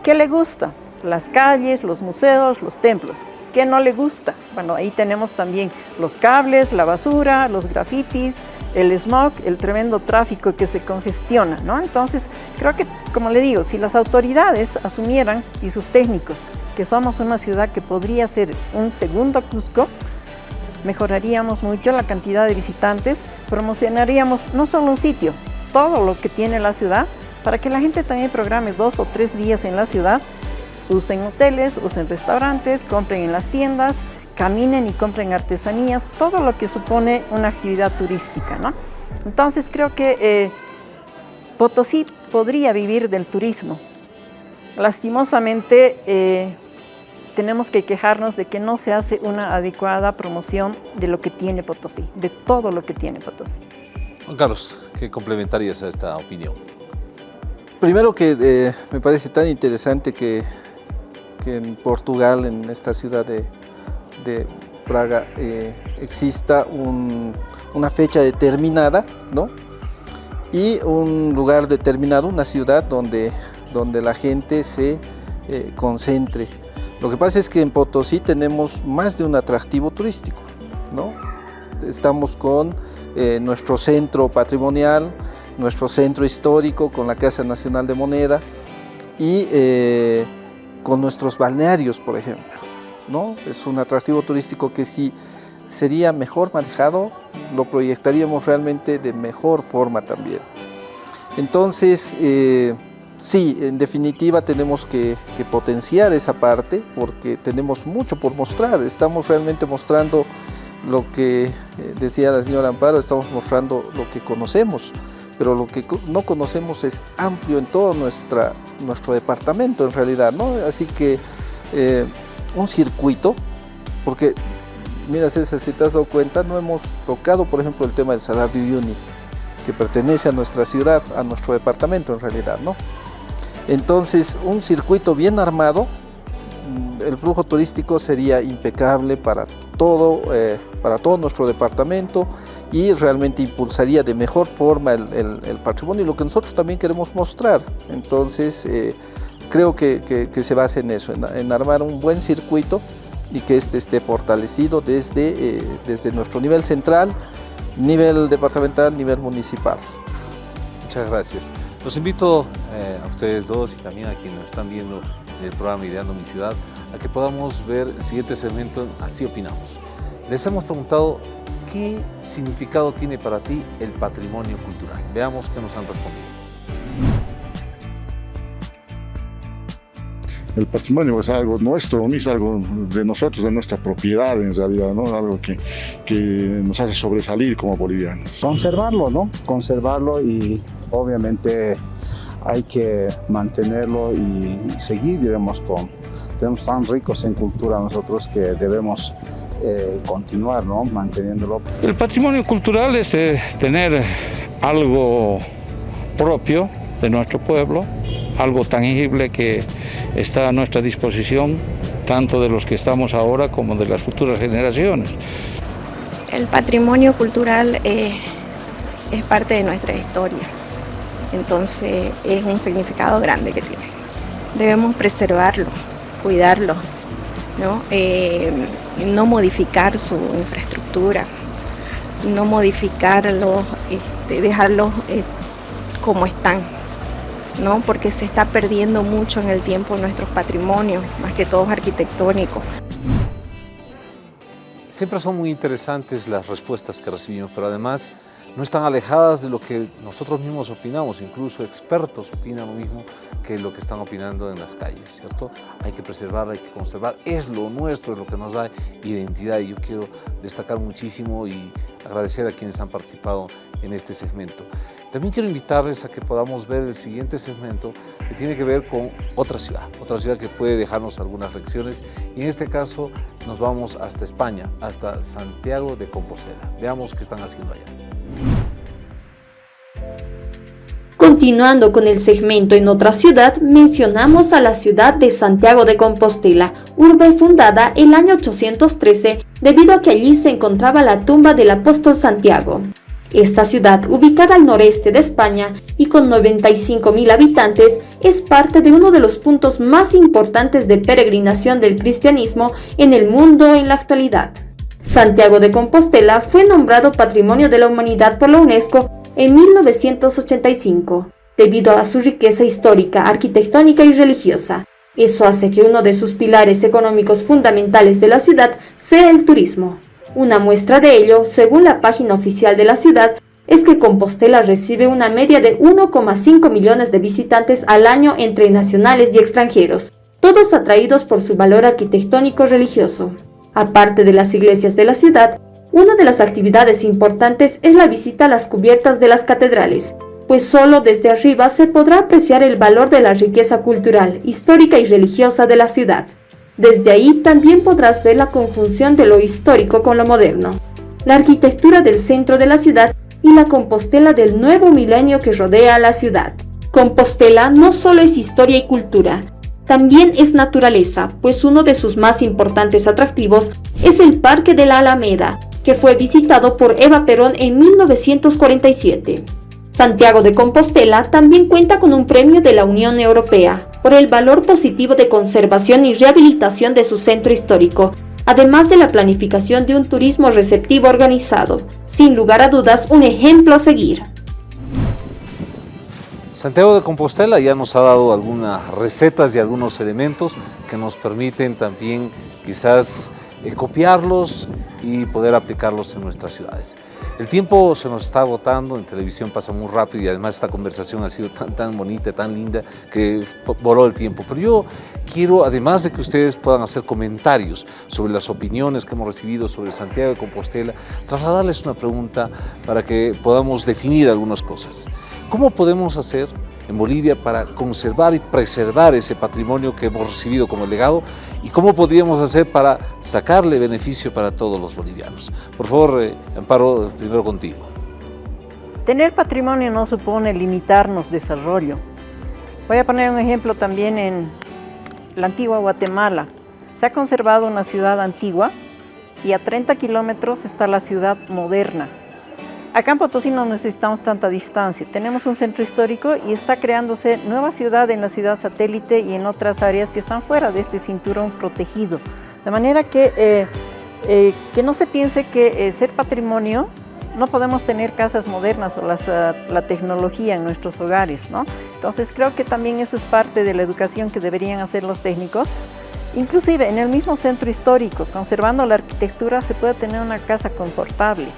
¿Qué le gusta? Las calles, los museos, los templos. qué no le gusta? Bueno, ahí tenemos también los cables, la basura, los grafitis, el smog, el tremendo tráfico que se congestiona, ¿no? Entonces, creo que, como le digo, si las autoridades asumieran, y sus técnicos, que somos una ciudad que podría ser un segundo Cusco, mejoraríamos mucho la cantidad de visitantes, promocionaríamos no solo un sitio, todo lo que tiene la ciudad, para que la gente también programe 2 o 3 días en la ciudad, usen hoteles, usen restaurantes, compren en las tiendas, caminen y compren artesanías, todo lo que supone una actividad turística, ¿no? Entonces creo que Potosí podría vivir del turismo. Lastimosamente tenemos que quejarnos de que no se hace una adecuada promoción de lo que tiene Potosí, de todo lo que tiene Potosí. Juan Carlos, ¿qué complementarías a esta opinión? Primero que me parece tan interesante que en Portugal, en esta ciudad de Praga, exista una fecha determinada, ¿no? Y un lugar determinado, una ciudad donde la gente se concentre. Lo que pasa es que en Potosí tenemos más de un atractivo turístico, ¿no? Estamos con nuestro centro patrimonial, nuestro centro histórico, con la Casa Nacional de Moneda y con nuestros balnearios, por ejemplo, ¿no? Es un atractivo turístico que si sería mejor manejado, lo proyectaríamos realmente de mejor forma también. Entonces, sí, en definitiva tenemos que potenciar esa parte porque tenemos mucho por mostrar. Estamos realmente mostrando lo que decía la señora Amparo, estamos mostrando lo que conocemos, pero lo que no conocemos es amplio en todo nuestro departamento en realidad, ¿no? Así que un circuito, porque mira César, si te has dado cuenta, no hemos tocado por ejemplo el tema del Salar de Uyuni, que pertenece a nuestra ciudad, a nuestro departamento en realidad, ¿no? Entonces un circuito bien armado, el flujo turístico sería impecable para todo nuestro departamento y realmente impulsaría de mejor forma el patrimonio y lo que nosotros también queremos mostrar. Entonces creo que se basa en eso, en armar un buen circuito y que este esté fortalecido desde nuestro nivel central, nivel departamental, nivel municipal. Muchas gracias. Los invito a ustedes dos y también a quienes nos están viendo en el programa Ideando mi Ciudad a que podamos ver el siguiente segmento, Así Opinamos. Les hemos preguntado qué significado tiene para ti el patrimonio cultural. Veamos qué nos han respondido. El patrimonio es algo nuestro, es algo de nosotros, de nuestra propiedad en realidad, ¿no? Algo que nos hace sobresalir como bolivianos. Conservarlo, ¿no? Conservarlo y obviamente hay que mantenerlo y seguir, digamos, tenemos tan ricos en cultura nosotros que debemos continuar, ¿no? Manteniéndolo. El patrimonio cultural es tener algo propio de nuestro pueblo, algo tangible que está a nuestra disposición, tanto de los que estamos ahora como de las futuras generaciones. El patrimonio cultural es parte de nuestra historia, entonces es un significado grande que tiene. Debemos preservarlo, cuidarlo, ¿no? No modificar su infraestructura, no modificarlos, dejarlos como están, ¿no? Porque se está perdiendo mucho en el tiempo nuestros patrimonios, más que todos arquitectónicos. Siempre son muy interesantes las respuestas que recibimos, pero además no están alejadas de lo que nosotros mismos opinamos, incluso expertos opinan lo mismo que lo que están opinando en las calles, ¿cierto? Hay que preservar, hay que conservar, es lo nuestro, es lo que nos da identidad y yo quiero destacar muchísimo y agradecer a quienes han participado en este segmento. También quiero invitarles a que podamos ver el siguiente segmento que tiene que ver con otra ciudad que puede dejarnos algunas lecciones y en este caso nos vamos hasta España, hasta Santiago de Compostela. Veamos qué están haciendo allá. Continuando con el segmento en otra ciudad, mencionamos a la ciudad de Santiago de Compostela, urbe fundada el año 813 debido a que allí se encontraba la tumba del apóstol Santiago. Esta ciudad, ubicada al noreste de España y con 95.000 habitantes, es parte de uno de los puntos más importantes de peregrinación del cristianismo en el mundo en la actualidad. Santiago de Compostela fue nombrado Patrimonio de la Humanidad por la UNESCO en 1985, debido a su riqueza histórica, arquitectónica y religiosa. Eso hace que uno de sus pilares económicos fundamentales de la ciudad sea el turismo. Una muestra de ello, según la página oficial de la ciudad, es que Compostela recibe una media de 1,5 millones de visitantes al año entre nacionales y extranjeros, todos atraídos por su valor arquitectónico religioso. Aparte de las iglesias de la ciudad, una de las actividades importantes es la visita a las cubiertas de las catedrales, pues solo desde arriba se podrá apreciar el valor de la riqueza cultural, histórica y religiosa de la ciudad. Desde ahí también podrás ver la conjunción de lo histórico con lo moderno, la arquitectura del centro de la ciudad y la Compostela del nuevo milenio que rodea a la ciudad. Compostela no solo es historia y cultura, también es naturaleza, pues uno de sus más importantes atractivos es el Parque de la Alameda, que fue visitado por Eva Perón en 1947. Santiago de Compostela también cuenta con un premio de la Unión Europea por el valor positivo de conservación y rehabilitación de su centro histórico, además de la planificación de un turismo receptivo organizado. Sin lugar a dudas, un ejemplo a seguir. Santiago de Compostela ya nos ha dado algunas recetas y algunos elementos que nos permiten también quizás copiarlos y poder aplicarlos en nuestras ciudades. El tiempo se nos está agotando, en televisión pasa muy rápido y además esta conversación ha sido tan bonita, tan linda que voló el tiempo. Pero yo quiero, además de que ustedes puedan hacer comentarios sobre las opiniones que hemos recibido sobre Santiago de Compostela, trasladarles una pregunta para que podamos definir algunas cosas. ¿Cómo podemos hacer en Bolivia para conservar y preservar ese patrimonio que hemos recibido como legado? ¿Y cómo podríamos hacer para sacarle beneficio para todos los bolivianos? Por favor, Amparo, primero contigo. Tener patrimonio no supone limitarnos desarrollo. Voy a poner un ejemplo también en la antigua Guatemala. Se ha conservado una ciudad antigua y a 30 kilómetros está la ciudad moderna. Acá en Potosí no necesitamos tanta distancia. Tenemos un centro histórico y está creándose nueva ciudad en la ciudad satélite y en otras áreas que están fuera de este cinturón protegido. De manera que no se piense que ser patrimonio no podemos tener casas modernas o la tecnología en nuestros hogares, ¿no? Entonces creo que también eso es parte de la educación que deberían hacer los técnicos. Inclusive en el mismo centro histórico, conservando la arquitectura, se puede tener una casa confortable.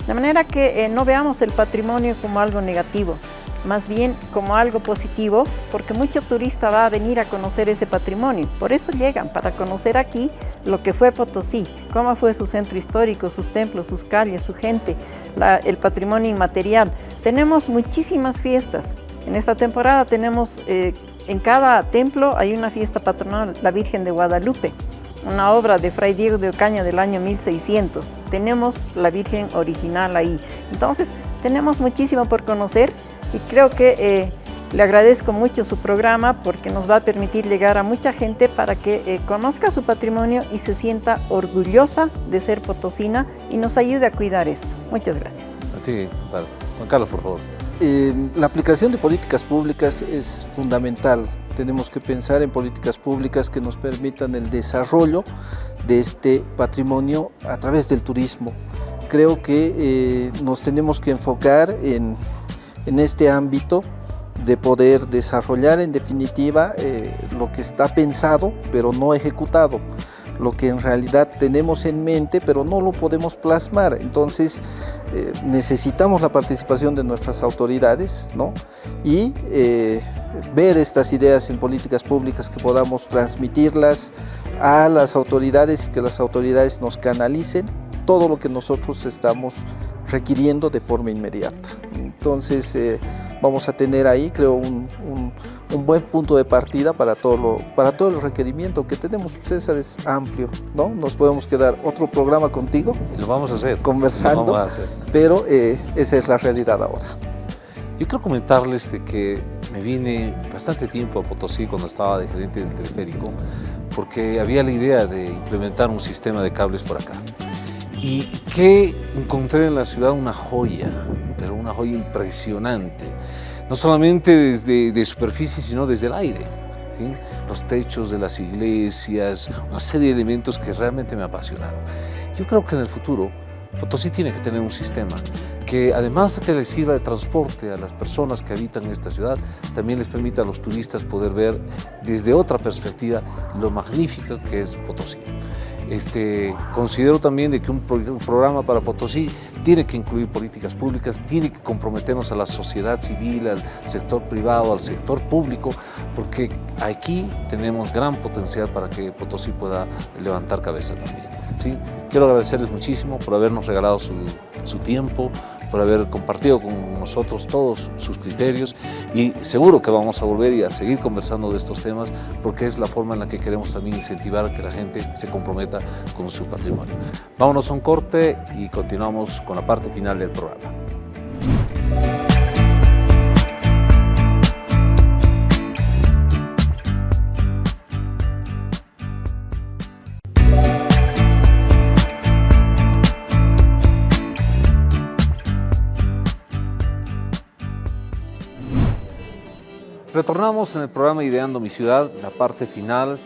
De manera que no veamos el patrimonio como algo negativo, más bien como algo positivo, porque mucho turista va a venir a conocer ese patrimonio. Por eso llegan, para conocer aquí lo que fue Potosí, cómo fue su centro histórico, sus templos, sus calles, su gente, el patrimonio inmaterial. Tenemos muchísimas fiestas. En esta temporada tenemos, en cada templo hay una fiesta patronal, la Virgen de Guadalupe, una obra de Fray Diego de Ocaña del año 1600. Tenemos la Virgen original ahí. Entonces, tenemos muchísimo por conocer y creo que le agradezco mucho su programa porque nos va a permitir llegar a mucha gente para que conozca su patrimonio y se sienta orgullosa de ser potosina y nos ayude a cuidar esto. Muchas gracias. A ti, Juan Carlos, por favor. La aplicación de políticas públicas es fundamental. Tenemos que pensar en políticas públicas que nos permitan el desarrollo de este patrimonio a través del turismo. Creo que nos tenemos que enfocar en este ámbito de poder desarrollar en definitiva lo que está pensado pero no ejecutado, lo que en realidad tenemos en mente pero no lo podemos plasmar. Entonces necesitamos la participación de nuestras autoridades, ¿no? Y ver estas ideas en políticas públicas, que podamos transmitirlas a las autoridades y que las autoridades nos canalicen todo lo que nosotros estamos requiriendo de forma inmediata. Entonces vamos a tener ahí, creo, un buen punto de partida para todo el requerimiento que tenemos. César, es amplio, ¿no? Nos podemos quedar otro programa contigo. Y lo vamos a hacer. Conversando, lo vamos a hacer. Pero esa es la realidad ahora. Yo quiero comentarles de que me vine bastante tiempo a Potosí cuando estaba de gerente del teleférico, porque había la idea de implementar un sistema de cables por acá. ¿Y qué encontré en la ciudad? Una joya, pero una joya impresionante. No solamente desde de superficie, sino desde el aire. ¿Sí? Los techos de las iglesias, una serie de elementos que realmente me apasionaron. Yo creo que en el futuro Potosí tiene que tener un sistema que, además de que les sirva de transporte a las personas que habitan en esta ciudad, también les permita a los turistas poder ver desde otra perspectiva lo magnífico que es Potosí. Considero también de que un programa para Potosí tiene que incluir políticas públicas, tiene que comprometernos a la sociedad civil, al sector privado, al sector público, porque aquí tenemos gran potencial para que Potosí pueda levantar cabeza también. ¿Sí? Quiero agradecerles muchísimo por habernos regalado su tiempo, por haber compartido con nosotros todos sus criterios, y seguro que vamos a volver y a seguir conversando de estos temas, porque es la forma en la que queremos también incentivar a que la gente se comprometa con su patrimonio. Vámonos a un corte y continuamos con la parte final del programa. Retornamos en el programa Ideando mi Ciudad, la parte final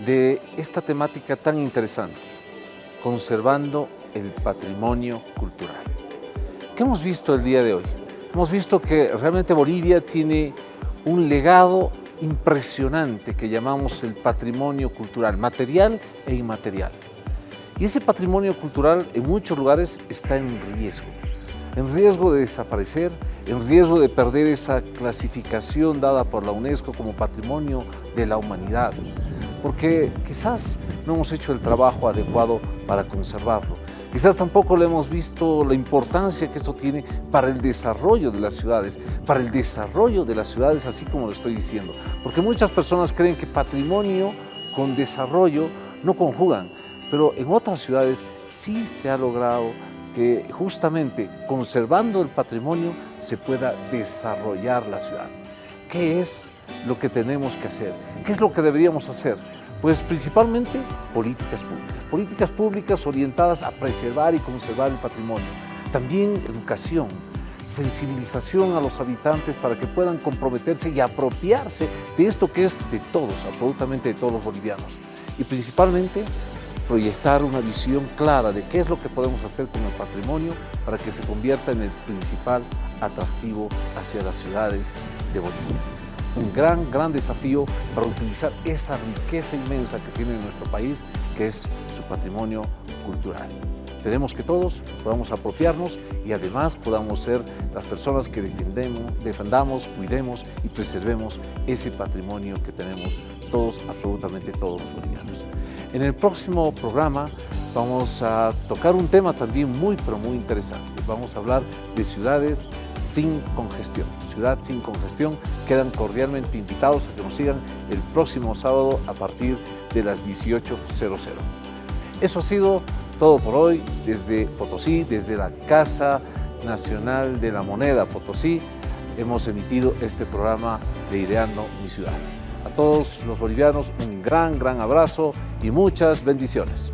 de esta temática tan interesante, conservando el patrimonio cultural. ¿Qué hemos visto el día de hoy? Hemos visto que realmente Bolivia tiene un legado impresionante que llamamos el patrimonio cultural, material e inmaterial. Y ese patrimonio cultural en muchos lugares está en riesgo de desaparecer, en riesgo de perder esa clasificación dada por la UNESCO como Patrimonio de la Humanidad, porque quizás no hemos hecho el trabajo adecuado para conservarlo. Quizás tampoco le hemos visto la importancia que esto tiene para el desarrollo de las ciudades, así como lo estoy diciendo, porque muchas personas creen que patrimonio con desarrollo no conjugan, pero en otras ciudades sí se ha logrado que justamente conservando el patrimonio se pueda desarrollar la ciudad. ¿Qué es lo que tenemos que hacer? ¿Qué es lo que deberíamos hacer? Pues principalmente políticas públicas orientadas a preservar y conservar el patrimonio. También educación, sensibilización a los habitantes para que puedan comprometerse y apropiarse de esto que es de todos, absolutamente de todos los bolivianos. Y principalmente proyectar una visión clara de qué es lo que podemos hacer con el patrimonio para que se convierta en el principal atractivo hacia las ciudades de Bolivia. Un gran desafío para utilizar esa riqueza inmensa que tiene nuestro país, que es su patrimonio cultural. Esperemos que todos podamos apropiarnos y además podamos ser las personas que defendamos, cuidemos y preservemos ese patrimonio que tenemos todos, absolutamente todos los bolivianos. En el próximo programa vamos a tocar un tema también muy interesante. Vamos a hablar de ciudades sin congestión. Ciudad sin congestión. Quedan cordialmente invitados a que nos sigan el próximo sábado a partir de las 18:00. Eso ha sido todo por hoy desde Potosí, desde la Casa Nacional de la Moneda Potosí. Hemos emitido este programa de Ideando mi Ciudad. A todos los bolivianos un gran abrazo y muchas bendiciones.